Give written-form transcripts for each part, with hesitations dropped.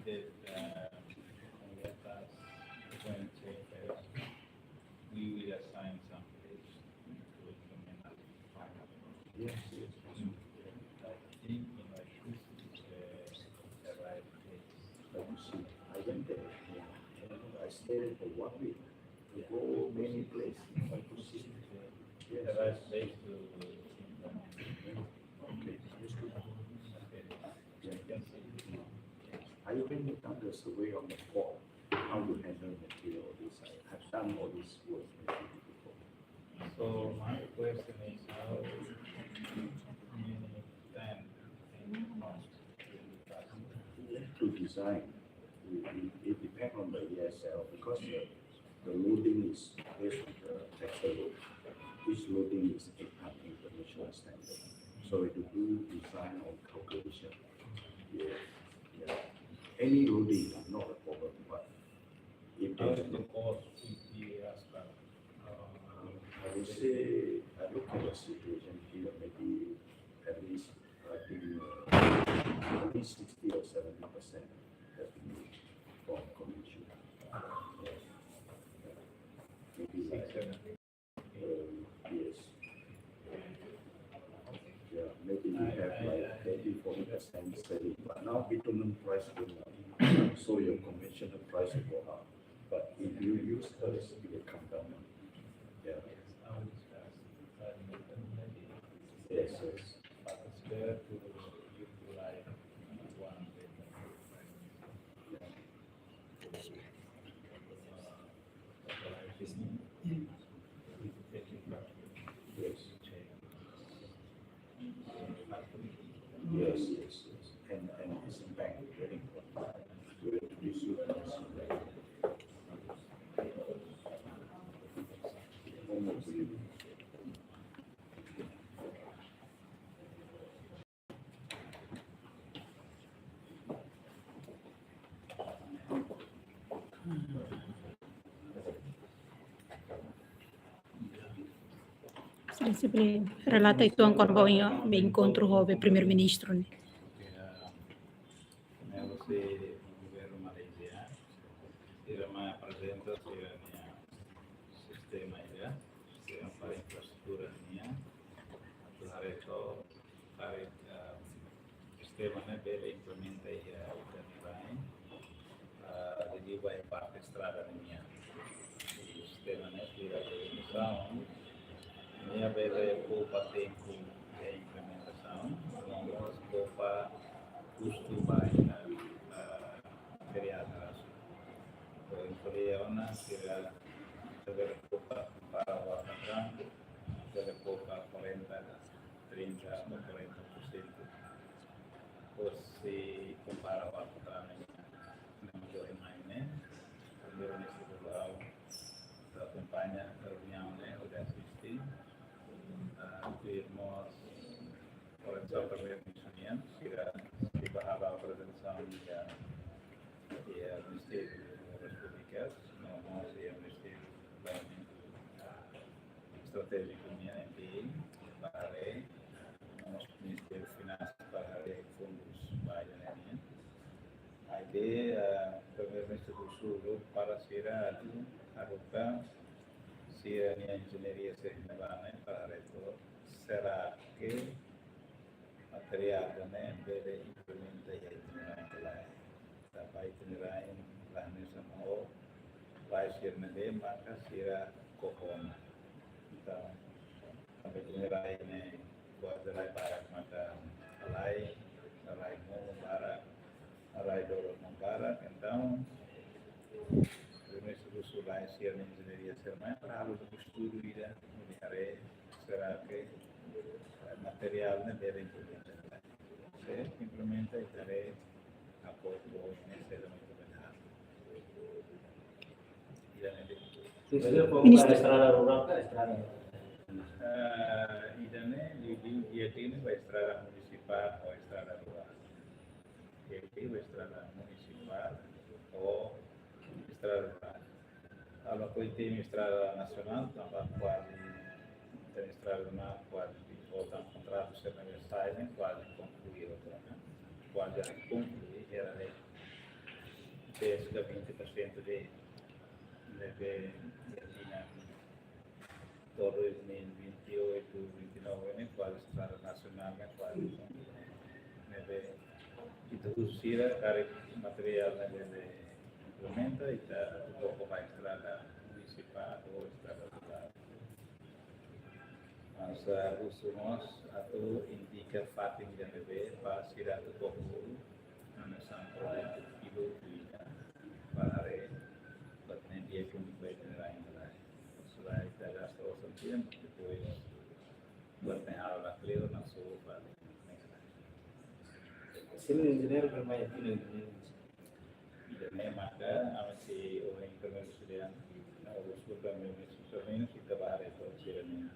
that let us when check we will assign some place to implement it. Yes, yes. I think this is the right place. But you see, I went there, I stayed for 1 week. To go many places. To see. Yes, The right yes. place to implement. Okay, understood. Okay. Yeah. You can see. I even done the survey on the port, how to handle material, all this. I have done all this work maybe before. So my question is how many time and cost will be possible? To design, it depends on the ESL because the loading is based on the textile load. Each loading is 8 ton international standard. So if you do design or calculation, yeah, yeah. Any loading is not a problem, but if How there is is the no, cost if we ask I would say, I look at the situation here, maybe at least, I think, at least 60 or 70% have been used for commission. Maybe like, 670? yes, yeah, maybe we have like 30-40% saving, but now bitumen price going up, so your conventional price will go up. But if you use hers, it will come down. Yeah, I will discuss. Maybe yes, yes. but it's better to utilize one better. Yes. Yes, yes, yes. And it's in bank, very important. We have to be sure that's almost really. Sempre relata itu ang kon going me encontro hove primeiro-ministro né. Come se governo Malaysia, era uma apresenta sistema ya, sistema para infraestrutura niya, atau itu para sistema ne bele implementa ya dan lain, jadi banyak parte estrada niya, sistema ne tidak sound, niya bele poupa tempo de implementação, mas poupa custo baik criadas. Então, ona será saber poupa para o atacante, saber poupa 40, 30 ou 40%. Pois se compara o atacante na maioria mais, primeiro nesse rural da campanha da União, né, o de assistir, temos por exemplo, reunião, será que barra a apresentação e a Ministério das Públicas, não seria o Ministério do Planejamento Estratégico MPI, para o nosso Ministério das Finanças, para fundos para a ideia do Primeiro-Ministro do Sul para ser a ruta, se a engenharia se renovar, para isso, será que material dan beda implementa ya itinerary lain. Sampai itinerary lain semua lain sirna de maka sira kokona. Então, sampai itinerary ne buat jalan barat maka lain mau barat, lain dorong mau barat. Então, primeiro usul lain sirna engenharia serma harus estudo ida mengenai será que material ne beda implementa. Implementa e darei apoio nesse elemento benar. Sebenarnya fokus pada estrada rural ke estrada. Idane dia ini estrada municipal atau estrada rural. Jadi estrada municipal atau estrada rural. Kalau kau itu estrada nasional, tambah quasi estrada rural quasi outro contrato sendo sai nem quase concluído, quase concluir era cerca 20% deve terminar todo 2028, 29 né, quase estrada nacional, né, quase deve introduzir a carga material né, deve implementa e tá um pouco mais estrada municipal ou estrada rural. Mas os nós atau indica fatin deve para sirat pouco na centro de Ibu para batne dia pun baik lain lain. Selain dari asal sentian depois batne hal la cleo na so para. Sini engineer bermain ini engineer. Dan maka amasi orang internasional harus bermain kita bahar itu sirene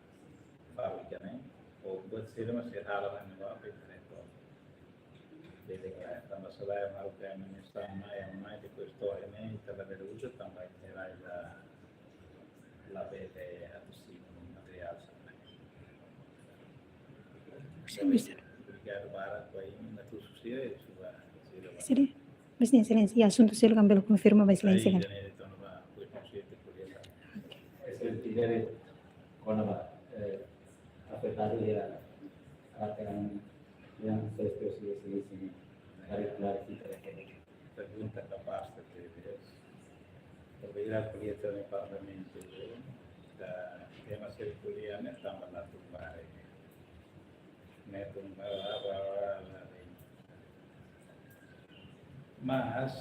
fabrikane o buat sirene masih hal lain apa itu. Jadi tambah selain harga yang sama yang mana di kusto ini telah berusaha tambah nilai la bete atau si material sama. Bisa. Obrigado Barat kwa ini na tu susia e suba sila. Sini. Bisa silêncio. E assunto selo kambelo confirma vai silêncio kan. Jadi itu nama kuis konsepnya kuliah. Ese engineer con la afectado ya akan yang sesuatu sini hari klarifikasi terakhir. Pergunta capaz de ter. Trabalhar kuliah no parlamento da tema ser kuliah ne tambah la tumbar. Ne tumbar la mas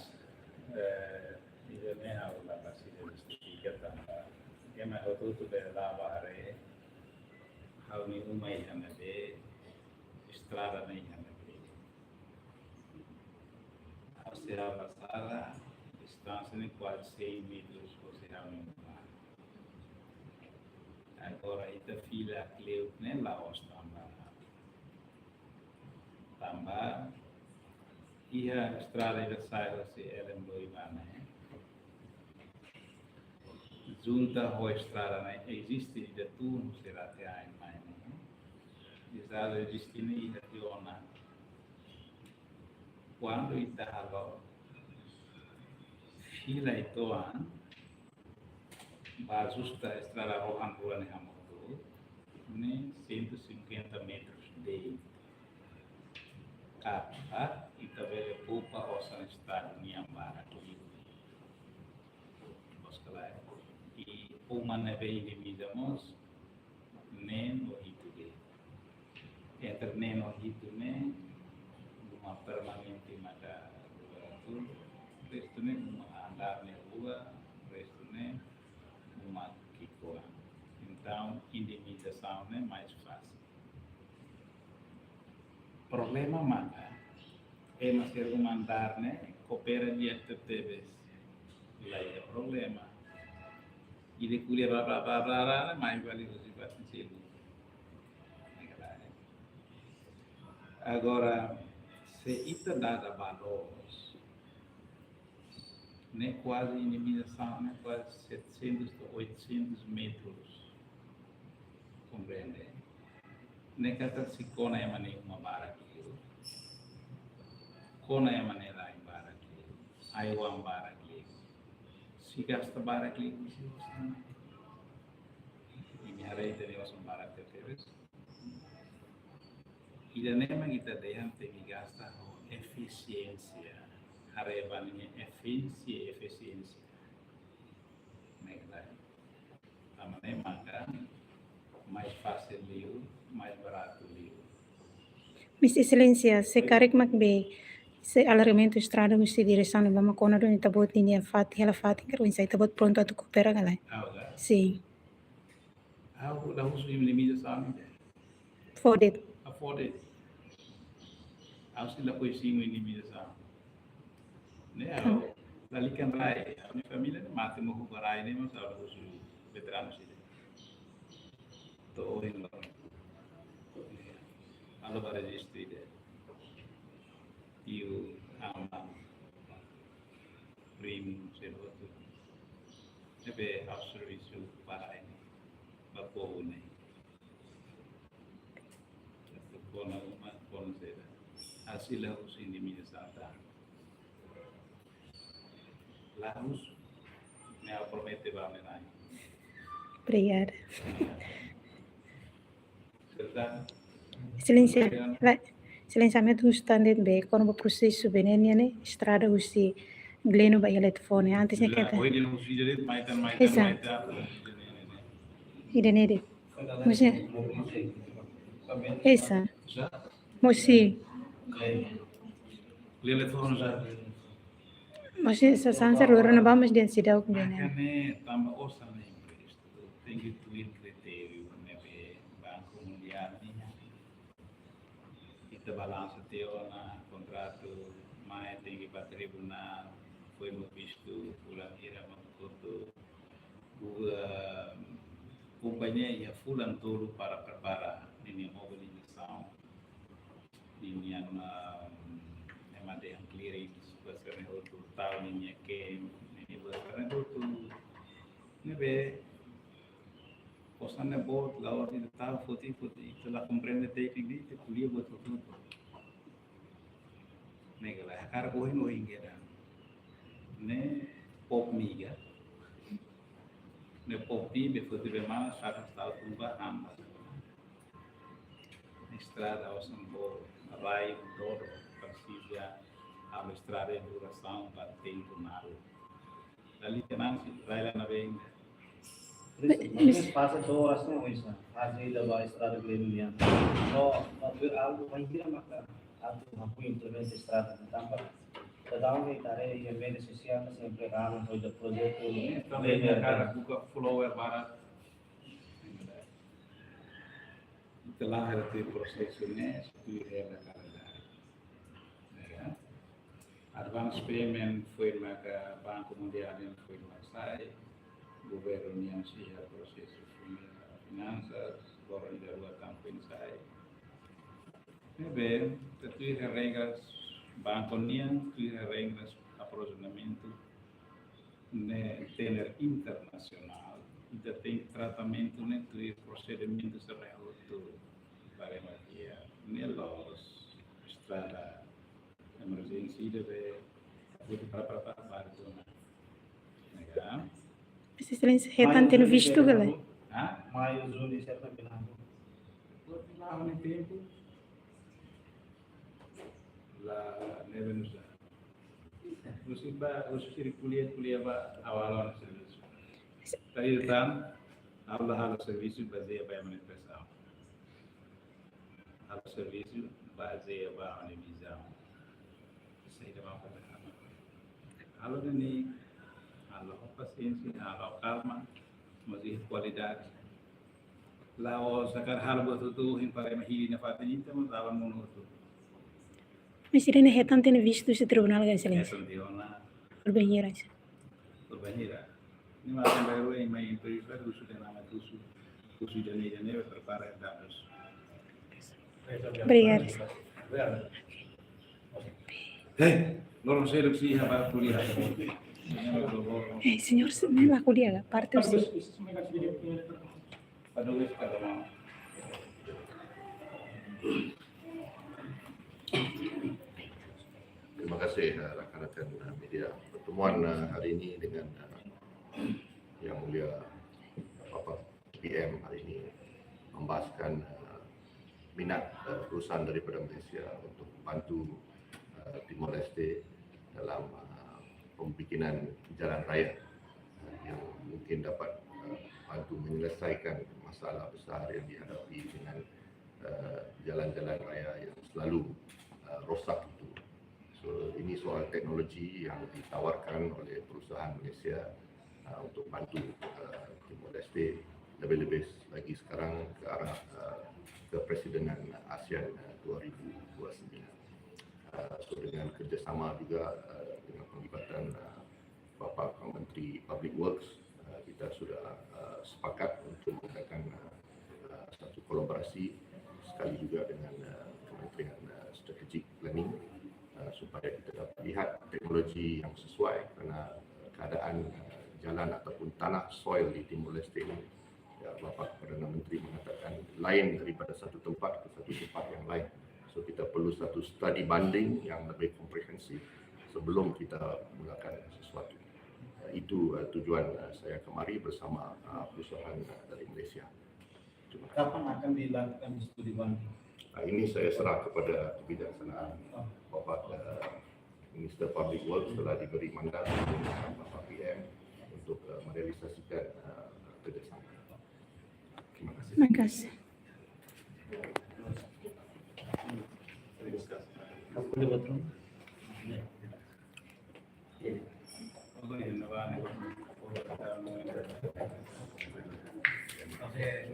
ini harus la pasti justifica tambah. Yang mau tu de la bahare hal ni umai hanabe estrada ni hanabe. Se a sala distância de quase 100 metros você realmente agora ita fila cleo né lá os tambah ia estrada ida sai se ela doi mana junta ho estrada né existe ida tu será que há mais né exato existe ni ida tiona quando ita halo fila itu justa estrada rohan bulan yang hamutu ini 150 metros de kata kita boleh pupa osan estado niambara tuh boskalai i puman nebe ini midamos nen o itu de entre nen o itu ne uma permanente mata itu resto ne uma andar ne rua resto ne uma kikoa então indemnização é mais fácil. Problema mana é masih argumentar né coopera dia tertebes lá é problema e de culiar blá mais vale os sentido agora se ita dada valores né quase indemnização né quase 700 a 800 metros compreende né kata si kona yang mana uma bara kilo kona yang mana lain bara kilo ayam bara kilo si gasta bara kilo si ini hari ini orang bara terus ida nema kita deham tegi gasta efisiensia hari ini efisiensi mereka namanya maka mais fácil liu, mais barato liu. Miss Excelência, se carreg makbe se alargamento estrada se direção de uma cona do itabot linha fati ela fati quero insai itabot pronto a recupera galai. Agora, Sim. lá uso limite sabe? Fodit. Afford. Aos que lá pois sim limite sabe. Né? Lá likan rai, a minha família mate mo ko rai né, mas ela uso veteranos sih. Todo ini ada pada registry deh, tiu aman, premium sesuatu, tapi house service para ini, bapak ini, kona umat kona seda, hasil harus ini minyak sata, Laos, me promete vamos lá. Obrigada. Verdade? Excelência, vai. Silenciamento standard B, quando o processo benenia, né? Estrada usi gleno ba ele telefone antes né Lá, kata. hoje não se direito, mas Exato. Ide nede. Você, essa, Já? você, Telefone já. você sa sansa loro na vamos den sidau com dene. Makanya tambah osan na empresa. Tem que tuir critério, né? Banco Mundial, kita balança teu na contrato, mas tem que ir para tribunal, foi no visto, fulan ira mengkutu, companhia ya fulan tolu para ini mobilização, ini yang memang ada yang clearing, sebenarnya itu tahun ini ke ini sebenarnya itu ini be posannya bot lawan itu tahu foto telah comprende teknik itu kuliah buat foto. Negala akar kohin geda ne pop miga ne pop di be foto be mana satu tahun tumba amba estrada osan bo rai todo precisa a estrada em duração para tempo naro dali tenan si rai na bem Mas passa 2 horas não isso. Às vezes a estrada gleniana. Só algo mais vira maka atau aku implement estrada tanpa sedang ni tare yang beneficiar sempre ramai pada proyek ini. também a cara buka flower barat telah ada prosesnya itu ada cara ya advance payment foi maka Banco Mundial yang foi masai governo yang sih proses finanças governo da campaign sai bem tu regras banco nian tu regras aprovisionamento né tener internacional e tem tratamento né tu procedimento serrado para magia nelos estrada emergency deve para Barcelona ya Excelência, retan tendo visto gala. ah Maio, junho, certo bilang. lá no tempo la nevenusa Usir kuliah awalan serviço. Tadi datang, halo serviço baseia para manifestação. Halo serviço baseia para visão. Saya dah mampu berhama. Halo ini, halo paciência, halo calma, masih kualidade. Lao sakar halo betul yang para mahiri na fatin itu melawan monoto. Mas irene retan tendo visto esse tribunal ga excelência. Eso diona Berbanheira. berbanheira. Ini macam baru yang main perifer sudah nama tusu jane prepara dados. Obrigada. Hey, lorong seduksi apa kuliah. Senhor, me va kuliah ga parte usi. Padulis kalau mau. Terima kasih rakan-rakan media. Pertemuan hari ini dengan Yang Mulia Bapak PM hari ini membahaskan minat perusahaan daripada Malaysia untuk membantu Timor Leste dalam pembikinan jalan raya yang mungkin dapat bantu menyelesaikan masalah besar yang dihadapi dengan jalan-jalan raya yang selalu rosak itu. So, ini soal teknologi yang ditawarkan oleh perusahaan Malaysia untuk bantu Timor Leste, lebih-lebih lagi sekarang ke arah kepresidenan ASEAN 2029. So, dengan kerjasama juga dengan penglibatan Bapak Menteri Public Works, kita sudah sepakat untuk mengadakan satu kolaborasi sekali juga dengan Kementerian Strategic Planning supaya kita dapat lihat teknologi yang sesuai kerana keadaan jalan ataupun tanah soil di Timor Leste ini, ya, Bapak Perdana Menteri mengatakan lain daripada satu tempat ke satu tempat yang lain. So kita perlu satu studi banding yang lebih komprehensif sebelum kita mulakan sesuatu. itu tujuan saya kemari bersama perusahaan dari Malaysia. Terima kasih. Kapan akan dilakukan studi banding? Ini saya serah kepada kebijaksanaan Bapak Minister Public Works telah diberi mandat oleh Bapak PM untuk merealisasikan kerjasama. Terima kasih. Terima kasih. Aku dapat room. Oke.